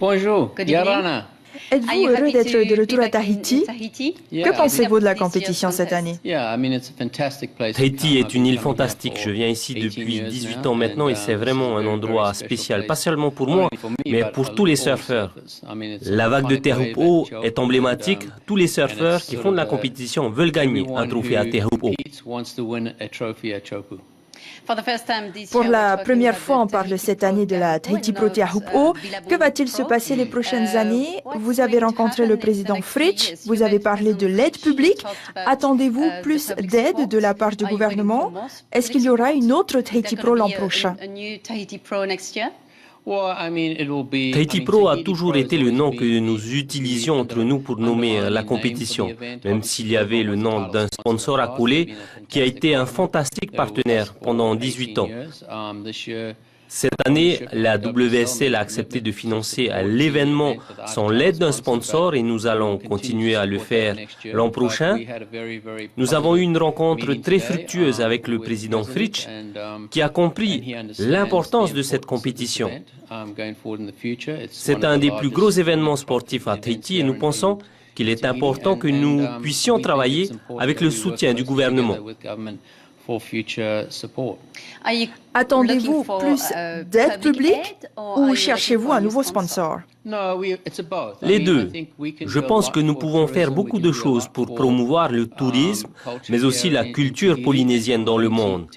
Bonjour, Good evening. Yarana. Êtes-vous heureux d'être de retour à Tahiti? Que pensez-vous de la compétition cette année? Tahiti est une île fantastique. Je viens ici depuis 18 ans maintenant et c'est vraiment un endroit spécial, pas seulement pour moi, mais pour tous les surfeurs. La vague de Teahupo'o est emblématique. Tous les surfeurs qui font de la compétition veulent gagner un trophée à Teahupo'o. Pour la première fois, on parle cette année de la Tahiti Pro Teahupo'o. Que va-t-il se passer les prochaines années? Vous avez rencontré le président Fritsch, vous avez parlé de l'aide publique. Attendez-vous plus d'aide de la part du gouvernement? Est-ce qu'il y aura une autre Tahiti Pro l'an prochain? Tahiti Pro a toujours été le nom que nous utilisions entre nous pour nommer la compétition, même s'il y avait le nom d'un sponsor accolé qui a été un fantastique partenaire pendant 18 ans. Cette année, la WSL a accepté de financer l'événement sans l'aide d'un sponsor et nous allons continuer à le faire l'an prochain. Nous avons eu une rencontre très fructueuse avec le président Fritsch qui a compris l'importance de cette compétition. C'est un des plus gros événements sportifs à Tahiti et nous pensons qu'il est important que nous puissions travailler avec le soutien du gouvernement. Attendez-vous plus d'aide publique ou cherchez-vous un nouveau sponsor? Les deux. Je pense que nous pouvons faire beaucoup de choses pour promouvoir le tourisme, mais aussi la culture polynésienne dans le monde.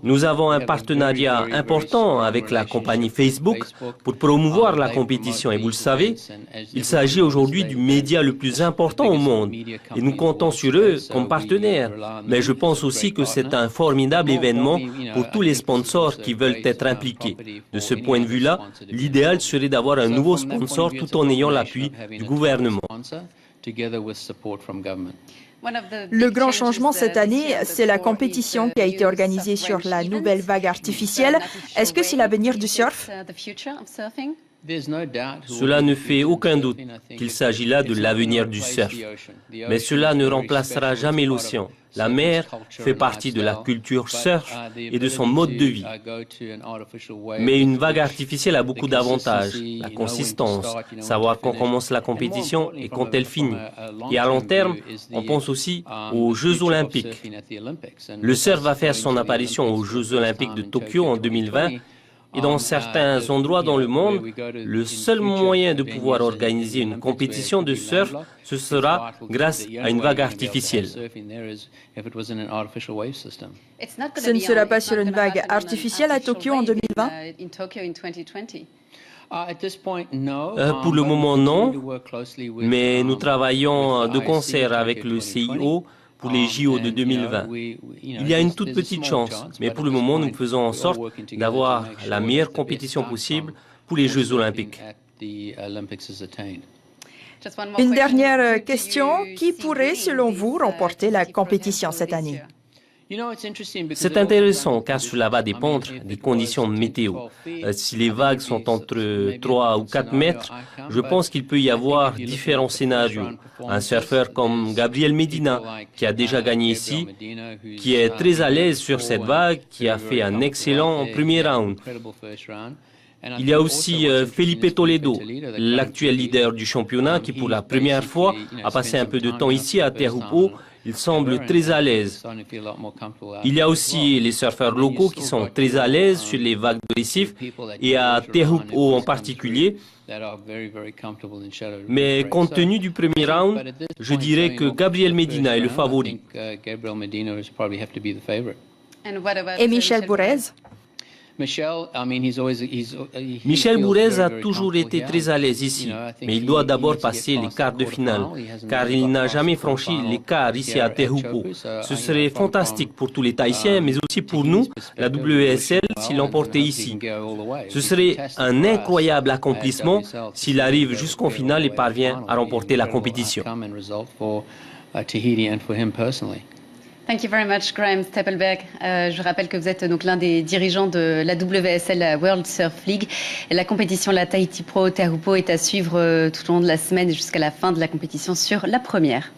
Nous avons un partenariat important avec la compagnie Facebook pour promouvoir la compétition. Et vous le savez, il s'agit aujourd'hui du média le plus important au monde. Et nous comptons sur eux comme partenaires. Mais je pense aussi que c'est un formidable événement pour tous les sponsors qui veulent être impliqués. De ce point de vue-là, l'idéal serait d'avoir un nouveau sponsor tout en ayant l'appui du gouvernement. Le grand changement cette année, c'est la compétition qui a été organisée sur la nouvelle vague artificielle. Est-ce que c'est l'avenir du surf? Cela ne fait aucun doute qu'il s'agit là de l'avenir du surf. Mais cela ne remplacera jamais l'océan. La mer fait partie de la culture surf et de son mode de vie. Mais une vague artificielle a beaucoup d'avantages. La consistance, savoir quand commence la compétition et quand elle finit. Et à long terme, on pense aussi aux Jeux Olympiques. Le surf va faire son apparition aux Jeux Olympiques de Tokyo en 2020. Et dans certains endroits dans le monde, le seul moyen de pouvoir organiser une compétition de surf, ce sera grâce à une vague artificielle. Ce ne sera pas sur une vague artificielle à Tokyo en 2020? Pour le moment, non, mais nous travaillons de concert avec le CIO pour les JO de 2020. Il y a une toute petite chance, mais pour le moment, nous faisons en sorte d'avoir la meilleure compétition possible pour les Jeux Olympiques. Une dernière question. Qui pourrait, selon vous, remporter la compétition cette année? C'est intéressant car cela va dépendre des conditions météo. Si les vagues sont entre 3 ou 4 mètres, je pense qu'il peut y avoir différents scénarios. Un surfeur comme Gabriel Medina, qui a déjà gagné ici, qui est très à l'aise sur cette vague, qui a fait un excellent premier round. Il y a aussi Felipe Toledo, l'actuel leader du championnat, qui pour la première fois a passé un peu de temps ici à Teahupo'o. Il semble très à l'aise. Il y a aussi les surfeurs locaux qui sont très à l'aise sur les vagues de récifs et à Teahupo'o en particulier. Mais compte tenu du premier round, je dirais que Gabriel Medina est le favori. Et Michel Bourez? Michel Bourez a toujours été très à l'aise ici, mais il doit d'abord passer les quarts de finale, car il n'a jamais franchi les quarts ici à Teahupo'o. Ce serait fantastique pour tous les Tahitiens, mais aussi pour nous, la WSL, s'il l'emportait ici. Ce serait un incroyable accomplissement s'il arrive jusqu'en finale et parvient à remporter la compétition. Thank you very much, Graham Stapleberg. Je rappelle que vous êtes donc l'un des dirigeants de la WSL, la World Surf League. Et la compétition, la Tahiti Pro Teahupo'o, est à suivre tout au long de la semaine jusqu'à la fin de la compétition sur la première.